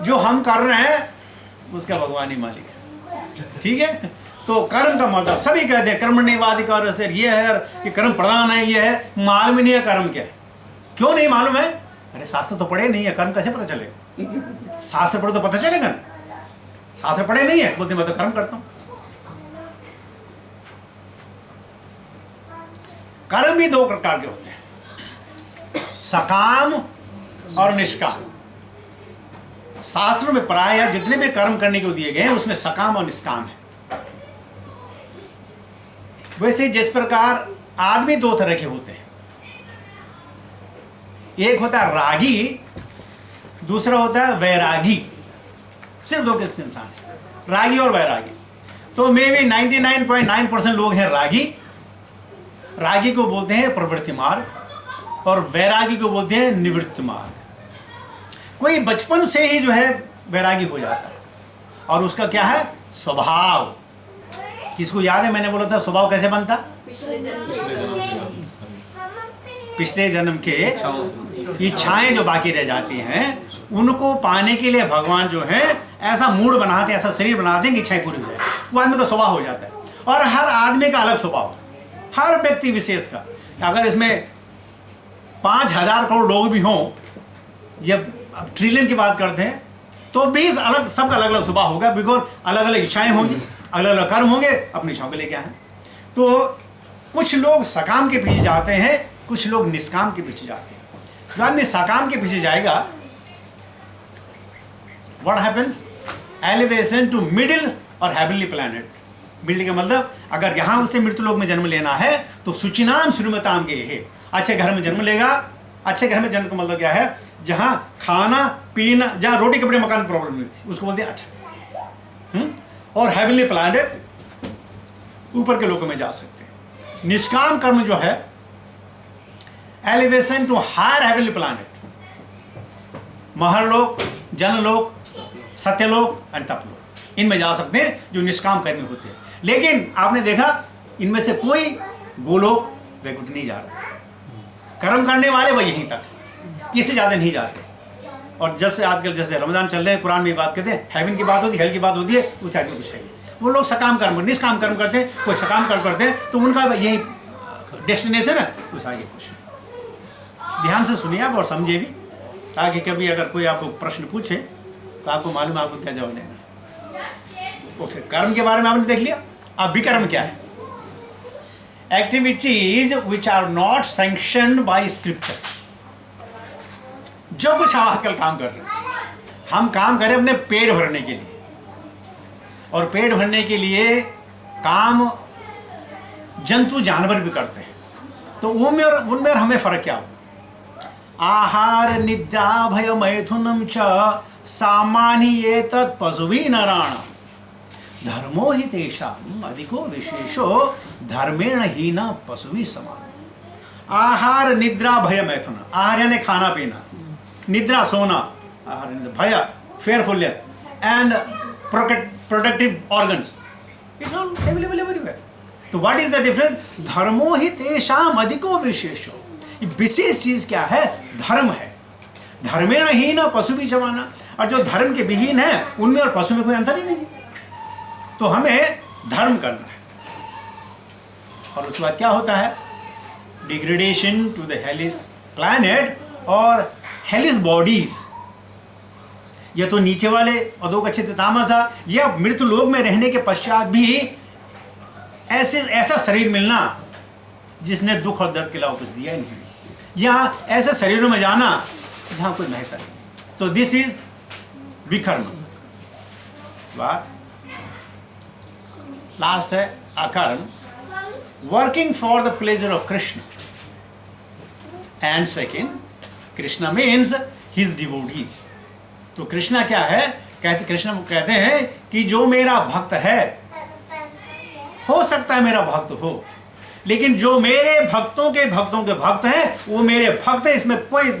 जो हम कर रहे हैं उसका भगवान ही मालिक है। ठीक है, तो कर्म का मतलब सभी कहते हैं कर्मण्येवाधिकार ये है यार, ये कर्म प्रधान है, ये है, मालूम ही नहीं है कर्म क्या है। क्यों नहीं मालूम है? अरे शास्त्र तो पढ़े नहीं है, कर्म कैसे पता चलेगा? शास्त्र पढ़ो तो पता चलेगा ना, शास्त्र पढ़े नहीं है, बोलते मैं तो कर्म करता हूं। कर्म भी दो प्रकार के होते हैं, सकाम और निष्काम। शास्त्रों में प्राय जितने भी कर्म करने को दिए गए हैं उसमें सकाम और निष्काम है। वैसे जिस प्रकार आदमी दो तरह के होते हैं, एक होता है रागी, दूसरा होता है वैरागी। सिर्फ दो किस्म के इंसान है, रागी और वैरागी। तो मे भी 99.9% लोग हैं रागी। रागी को बोलते हैं प्रवृत्ति मार्ग और वैरागी को बोलते हैं निवृत्ति मार्ग। कोई बचपन से ही जो है वैरागी हो जाता है और उसका क्या है स्वभाव। किसको याद है मैंने बोला था स्वभाव कैसे बनता? पिछले जन्म के इच्छाएं जो बाकी रह जाती हैं उनको पाने के लिए भगवान जो है ऐसा मूड बनाते, ऐसा शरीर बनाते हैं कि इच्छाएं पूरी हो जाए। वो आदमी का स्वभाव हो जाता है। और हर आदमी का अलग स्वभाव है, हर व्यक्ति विशेष का। अगर इसमें 5,000 करोड़ लोग भी हों या ट्रिलियन की बात करते हैं तो भी अलग, सबका अलग अलग स्वभाव होगा, बिकॉज अलग अलग इच्छाएं होंगी, अलग अलग कर्म होंगे, अपनी इच्छाओं को लेके आए। तो कुछ लोग सकाम के पीछे जाते हैं, कुछ लोग निष्काम के पीछे जाते हैं। जो आदमी सकाम के पीछे जाएगा, what happens? Elevation to middle और हेवनली प्लैनेट। मिडिल का मतलब अगर यहाँ उससे मृत्यु लोक में जन्म लेना है तो सुचिनाम श्रीमताम के है, अच्छे घर में जन्म लेगा। अच्छे घर में जन्म का मतलब क्या है? जहाँ खाना पीना, जहाँ रोटी कपड़े मकान प्रॉब्लम नहीं थी, उसको बोलते हैं अच्छा। और हेवनली प्लैनेट, ऊपर के लोगों में जा सकते हैं। निष्काम कर्म जो है elevation to higher heavenly planet, Maharloka, Janaloka, Satyaloka and तपलोक, इनमें जा सकते हैं जो निष्काम कर्मी होते हैं। लेकिन आपने देखा इनमें से कोई गोलोक वैकुंठ नहीं जा रहा। कर्म करने वाले वह यहीं तक, इससे ज़्यादा नहीं जाते। और जब से आजकल जैसे रमजान चल रहे हैं, कुरान में बात करते हैं, हेवन की बात होती है, हेल की बात होती है, उस आदमी कुछ चाहिए। वो लोग सकाम कर्म, निष्काम कर्म करते हैं, कोई सकाम कर्म करते हैं, तो उनका यही डेस्टिनेशन है, उस आगे कुछ नहीं। ध्यान से सुनिए आप और समझिए भी, ताकि कभी अगर कोई आपको प्रश्न पूछे तो आपको मालूम है आपको क्या जवाब देना। उसे कर्म के बारे में आपने देख लिया। अब विकर्म क्या है? Activities which are not sanctioned by scripture. जो कुछ हम आजकल काम कर रहे हैं, हम काम करें अपने पेट भरने के लिए, और पेट भरने के लिए काम जंतु जानवर भी करते हैं। तो उनमें और हमें फर्क क्या हो? आहार निद्रा भय मैथुनम च सामान्य एतत् पशुभिः नराणाम् धर्मो हि तेषाम् अधिको विशेषो धर्मेण ही न पशुभिः समान। आहार निद्रा भय मैथुन, आहार यानी खाना पीना, निद्रा सोना, भय fearfulness and productive organs, it's all available everywhere. तो व्हाट इज द डिफरेंस? धर्मो हि तेषाम् अधिको विशेषो। विशेष चीज क्या है? धर्म है। धर्मेण ही न पशुभिः समान। और जो धर्म के विहीन है उनमें और पशु में कोई अंतर ही नहीं है। तो हमें धर्म करना है। और उसके बाद क्या होता है? डिग्रेडेशन टू द हेलिस प्लैनेट और हेलिस बॉडीज। यह तो नीचे वाले अधोगच्छित तामसा, या मृत्यु लोक में रहने के पश्चात भी ऐसा शरीर मिलना जिसने दुख और दर्द के अलावा कुछ दिया ही नहीं, या ऐसे शरीरों में जाना जहां कोई महत्व नहीं। सो दिस इज विकर्म। लास्ट है अकर्म, working for the pleasure of Krishna. And second, Krishna means his devotees. तो कृष्णा क्या है? कृष्ण कहते हैं कि जो मेरा भक्त है, हो सकता है मेरा भक्त हो, लेकिन जो मेरे भक्तों के भक्त हैं वो मेरे भक्त हैं, इसमें कोई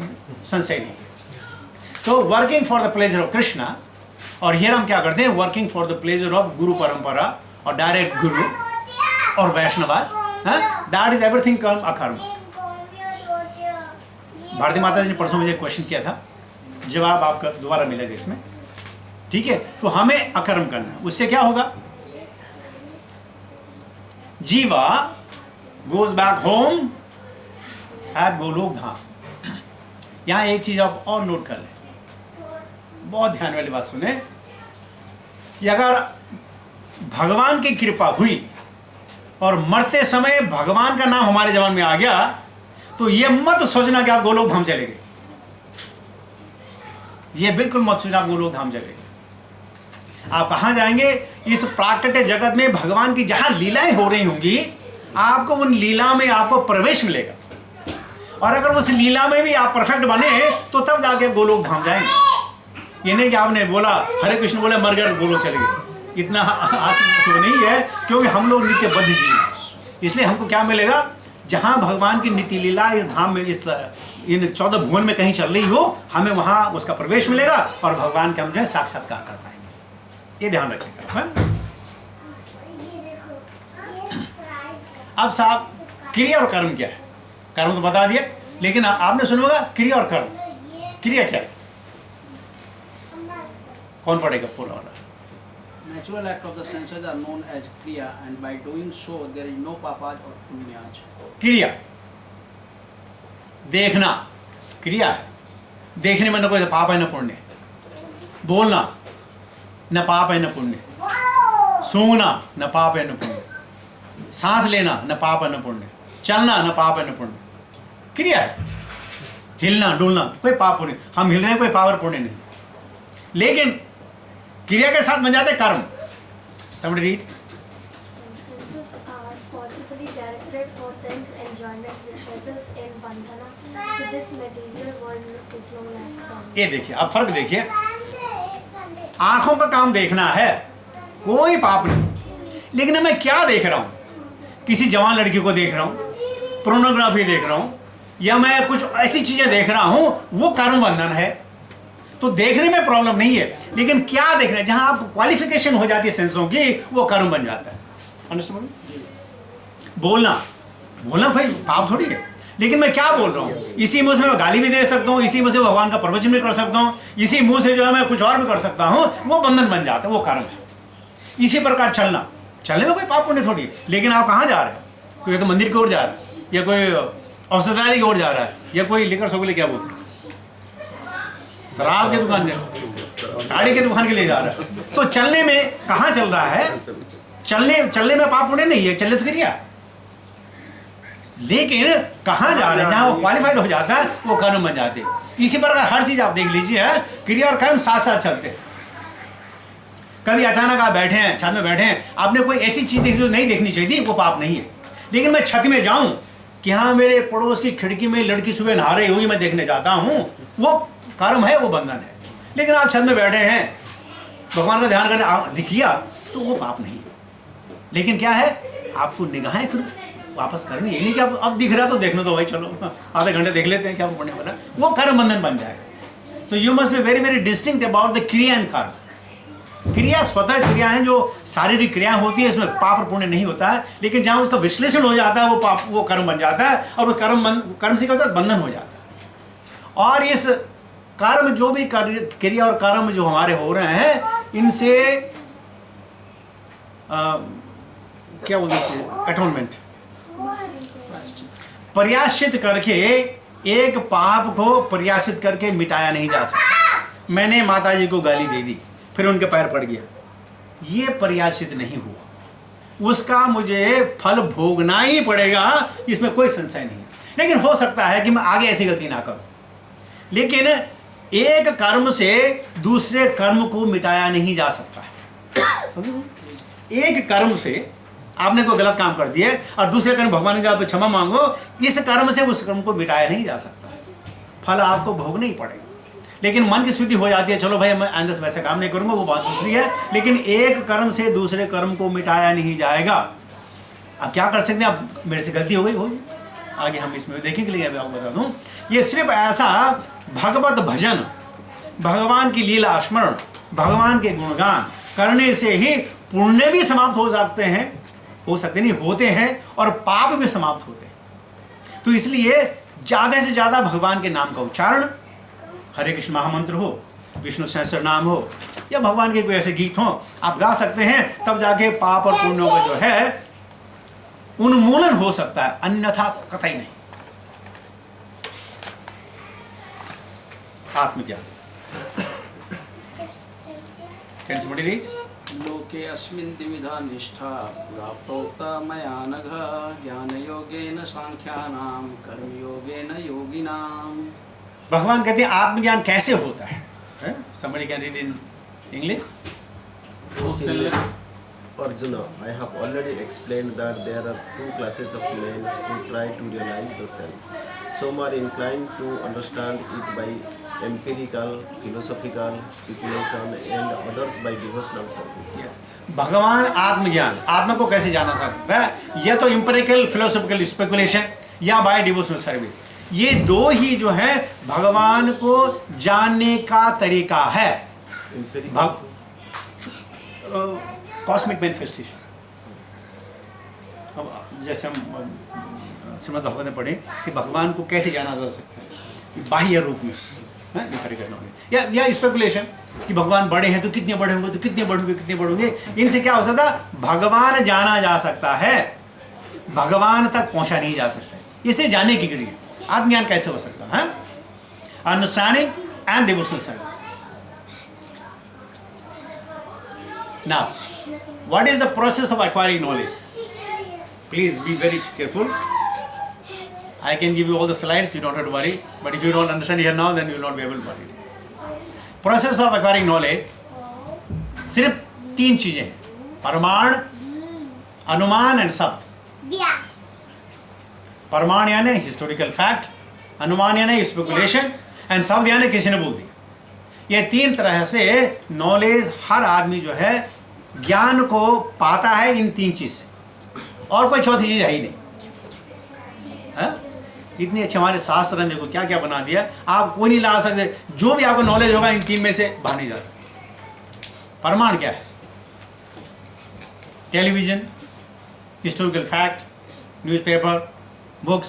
संशय नहीं। तो working for the pleasure of Krishna, और हियर हम क्या करते हैं? Working for the pleasure of गुरु परंपरा और डायरेक्ट गुरु और वैष्णवास, दैट इज एवरीथिंग कर्म अकर्म। भारती माता जी ने परसों मुझे क्वेश्चन किया था, जवाब आपका दोबारा मिलेगा इसमें। ठीक है, तो हमें अकर्म करना है। उससे क्या होगा? जीवा goes back home at Goloka Dham. यहां एक चीज आप और नोट कर लें, बहुत ध्यान वाली बात सुने, कि अगर भगवान की कृपा हुई और मरते समय भगवान का नाम हमारे जबान में आ गया, तो ये मत सोचना कि आप गोलोक धाम चले गए। ये बिल्कुल मत सोचना आप गोलोक धाम चले गए। आप कहां जाएंगे? इस प्राकृतिक जगत में भगवान की जहां लीलाएं हो रही होंगी, आपको उन लीला में आपको प्रवेश मिलेगा। और अगर उस लीला में भी आप परफेक्ट बने तो तब जाके गोलोक धाम जाएंगे। ये नहीं कि आपने बोला हरे कृष्ण बोले मर गए गोलोक चले गए, इतना आसान तो नहीं है, क्योंकि हम लोग नित्य बद्ध जीव हैं। इसलिए हमको क्या मिलेगा? जहां भगवान की नित्य लीला इस धाम में, इस इन 14 भुवन में कहीं चल रही हो, हमें वहां उसका प्रवेश मिलेगा और भगवान के हम जो है साक्षात्कार कर पाएंगे। ये ध्यान रखिएगा। अब साहब, क्रिया और कर्म क्या है? कर्म तो बता दिया, लेकिन आपने सुना होगा क्रिया और कर्म। क्रिया क्या है? कौन पढ़ेगा पूरा वाला? Natural act of the senses are known as kriya, and by doing so there is no papaj or punyaj. क्रिया देखना क्रिया है। देखने में न कोई पाप है न पुण्य। बोलना न पाप है न पुण्य। सूंघना न पाप है न पुण्य। सांस लेना न पाप है न पुण्य। चलना न पाप है न पुण्य। क्रिया है। हिलना डुलना कोई पाप पुण्य, हम हिल रहे हैं कोई पाप और पुण्य नहीं। लेकिन क्रिया के साथ बन जाते कर्म। Somebody read. Senses are forcibly directed for sense enjoyment, which results in bandhana to this material world is known as karma. ये देखिए, अब फर्क देखिए। आंखों का काम देखना है, कोई पाप नहीं। लेकिन मैं क्या देख रहा हूं? किसी जवान लड़की को देख रहा हूं, पोर्नोग्राफी देख रहा हूं, या मैं कुछ ऐसी चीजें देख रहा हूं, वो कर्म बंधन है। तो देखने में प्रॉब्लम नहीं है, लेकिन क्या देख रहे हैं, जहां आपको क्वालिफिकेशन हो जाती है सेंसों की, वो कर्म बन जाता है। अंडरस्टैंड? बोलना बोलना भाई पाप थोड़ी है, लेकिन मैं क्या बोल रहा हूं? इसी मुंह से मैं गाली भी दे सकता हूं, इसी मुंह से भगवान का प्रवचन भी कर सकता हूं, इसी मुंह से जो है मैं कुछ और भी कर सकता हूं, वो बंधन बन जाता है, वो कर्म है। इसी प्रकार चलना, चलने में कोई पाप पुण्य थोड़ी है, लेकिन आप कहां जा रहे हैं? कोई तो मंदिर की ओर जा रहा है, या कोई औषधालय की ओर जा रहा है, या कोई लिकर सोगले क्या बोलते हैं, शराब की दुकान गाड़ी की दुकान के लिए जा रहा है। तो चलने में कहां चल रहा है? चलने में पाप पुण्य नहीं है, चलने तो क्रिया। लेकिन कहां जा रहे हैं? जहां वो क्वालिफाइड हो जाता है, वो कर्म बन जाते हैं। इसी प्रकार हर चीज आप देख लीजिए, क्रिया और कर्म साथ साथ चलते हैं। कभी अचानक आप बैठे हैं, छत में बैठे हैं, आपने कोई ऐसी चीज देखी जो नहीं देखनी चाहिए थी, वो पाप नहीं है। लेकिन मैं छत में जाऊं कि हाँ मेरे पड़ोस की खिड़की में लड़की सुबह नहा रही होगी, मैं देखने जाता हूं, वो कर्म है, वो बंधन है। लेकिन आप छत में बैठे हैं, भगवान का ध्यान करने दिखिया, तो वो पाप नहीं है। लेकिन क्या है, आपको निगाहें फिर वापस करनी। ये नहीं कि अब दिख रहा तो देखना, तो भाई चलो आधे घंटे देख लेते हैं, क्या पढ़ने वाला, वो कर्म बंधन बन जाएगा। So you must be very very distinct about the क्रिया एंड कर्म। क्रिया स्वतः क्रिया है, जो शारीरिक क्रिया होती है, इसमें पाप और पुण्य नहीं होता है। लेकिन जहां उसका विश्लेषण हो जाता है, वो पाप, वो कर्म बन जाता है, और वो कर्म से क्या होता है? बंधन हो जाता है। और इस कर्म, जो भी क्रिया और कर्म जो हमारे हो रहे हैं, इनसे क्या बोलते हैं, अटोनमेंट, प्रयाश्चित करके, एक पाप को प्रयाश्चित करके मिटाया नहीं जा सकता। मैंने माताजी को गाली दे दी, फिर उनके पैर पड़ गया, ये प्रयाश्चित नहीं हुआ, उसका मुझे फल भोगना ही पड़ेगा, इसमें कोई संशय नहीं। लेकिन हो सकता है कि मैं आगे ऐसी गलती ना करूं। लेकिन एक कर्म से दूसरे कर्म को मिटाया नहीं जा सकता है। एक कर्म से आपने कोई गलत काम कर दिया और दूसरे कर्म भगवान के आप क्षमा मांगो, इस कर्म से उस कर्म को मिटाया नहीं जा सकता, फल आपको भोगना ही पड़ेगा। लेकिन मन की शुद्धि हो जाती है, चलो भाई मैं आइंदा से वैसे काम नहीं करूंगा, वो बात दूसरी है। लेकिन एक कर्म से दूसरे कर्म को मिटाया नहीं जाएगा। अब क्या कर सकते हैं? अब मेरे से गलती हो गई, आगे हम इसमें देखेंगे, लेकिन अभी आपको बता दूं, ये सिर्फ ऐसा भगवत भजन, भगवान की लीला स्मरण, भगवान के गुणगान करने से ही पुण्य भी समाप्त हो सकते हैं, नहीं होते हैं, और पाप भी समाप्त होते हैं। तो इसलिए ज़्यादा से ज़्यादा भगवान के नाम का उच्चारण, हरे कृष्ण महामंत्र हो, विष्णु सहस्त्र नाम हो, या भगवान के कोई ऐसे गीत हों आप गा सकते हैं, तब जाके पाप और पुण्यों का जो है उन्मूलन हो सकता है, अन्यथा कतई नहीं। आत्मज्ञान। Can somebody read? लोके अस्मिन् द्विविधा निष्ठा पुरा प्रोक्ता मया नघ ज्ञानयोगेन सांख्यानां कर्मयोगेन योगिनां। भगवान कहते हैं आत्मज्ञान कैसे होता है? Somebody can read in English? Arjuna, I have already explained that there are two classes of men who try to realize the self. Some are inclined to understand it by empirical, philosophical speculation and others by devotional service. Yes. भगवान आत्मज्ञान, आत्मा को कैसे जाना सकता है? या तो empirical, philosophical speculation या by devotional service। ये दो ही जो है भगवान को जानने का तरीका है। Cosmic manifestation. अब जैसे हम श्रीमद् भागवत में पढ़े कि भगवान को कैसे जाना जा सकता है, बाह्य रूप में, या स्पेकुलेशन कि भगवान बड़े हैं तो कितने बड़े होंगे, तो कितने बढ़ोगे, कितने बढ़ोगे। इनसे क्या हो सकता? भगवान जाना जा सकता है, भगवान तक पहुंचा नहीं जा सकता है। इसे जानने की क्रिया आत्मज्ञान कैसे हो सकता है? Understanding and devotional service. Now, what is the process of acquiring knowledge? Please be very careful. I can give you all the slides, you don't have to worry. But if you don't understand here now, then you will not be able to worry. Process of acquiring knowledge, सिर्फ 3 चीजें हैं, प्रमाण, अनुमान and शब्द। प्रमाण यानी historical fact, अनुमान यानी स्पेकुलेशन एंड शब्द यानी किसी ने बोल दिया। ये 3 तरह से नॉलेज हर आदमी जो है ज्ञान को पाता है इन 3 चीज से, और कोई चौथी चीज है ही नहीं। है? इतनी अच्छे हमारे शास्त्र ने देखो क्या क्या बना दिया, आप कोई नहीं ला सकते। जो भी आपको नॉलेज होगा इन 3 में से बाहर नहीं जा सकते। प्रमाण क्या है? Television, historical fact, newspaper, books,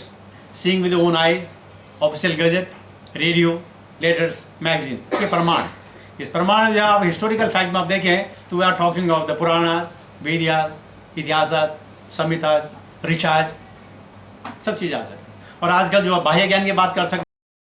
seeing with own eyes, official gazette, radio, letters, magazine, ये प्रमाण है। इस प्रमाण में आप हिस्टोरिकल फैक्ट में आप देखें तो we are talking of the Puranas, वेदियास, इतिहासास, संहितास, ऋचास, सब चीज़ आ सकती है। और आजकल जो आप बाह्य ज्ञान की बात कर सकते